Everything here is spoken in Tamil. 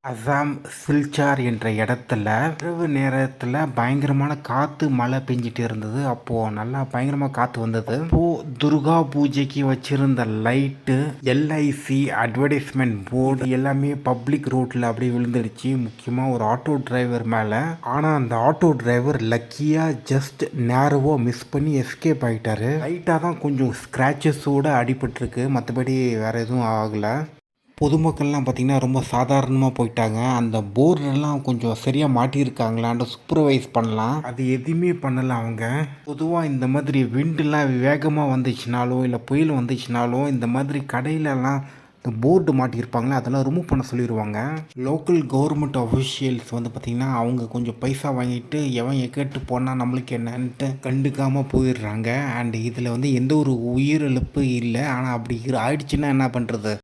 அசாம் சில்சார் என்ற இடத்துல இரவு நேரத்தில் பயங்கரமான காற்று மழை பெஞ்சிட்டு இருந்தது. அப்போது நல்லா பயங்கரமாக காற்று வந்தது. இப்போது துர்கா பூஜைக்கு வச்சுருந்த லைட்டு, எல்ஐசி அட்வர்டைஸ்மெண்ட் போர்டு எல்லாமே பப்ளிக் ரோட்டில் அப்படியே விழுந்துடுச்சு. முக்கியமாக ஒரு ஆட்டோ டிரைவர் மேலே. ஆனால் அந்த ஆட்டோ டிரைவர் லக்கியாக ஜஸ்ட் நேரவோ மிஸ் பண்ணி எஸ்கேப் ஆகிட்டாரு. லைட்டாக தான் கொஞ்சம் ஸ்க்ராச்சஸோடு அடிபட்டிருக்கு, மற்றபடி வேறு எதுவும் ஆகலை. பொதுமக்கள்லாம் பார்த்திங்கன்னா ரொம்ப சாதாரணமாக போயிட்டாங்க. அந்த போர்டெல்லாம் கொஞ்சம் சரியாக மாட்டியிருக்காங்களான்னு சூப்பர்வைஸ் பண்ணலாம், அது எதுவுமே பண்ணலை அவங்க. பொதுவாக இந்த மாதிரி விண்டுலாம் வேகமாக வந்துச்சுனாலோ இல்லை புயல் வந்துச்சுனாலும் இந்த மாதிரி கடையிலலாம் இந்த போர்டு மாட்டியிருப்பாங்களே அதெல்லாம் ரிமூவ் பண்ண சொல்லிடுவாங்க. லோக்கல் கவர்மெண்ட் அஃபிஷியல்ஸ் வந்து பார்த்திங்கன்னா அவங்க கொஞ்சம் பைசா வாங்கிட்டு எவன் கேட்டு போனால் நம்மளுக்கு என்னன்ட்டு கண்டுக்காமல் போயிடுறாங்க. அண்ட் இதில் வந்து எந்த ஒரு உயிரிழப்பு இல்லை. ஆனால் அப்படி ஆயிடுச்சுன்னா என்ன பண்ணுறது?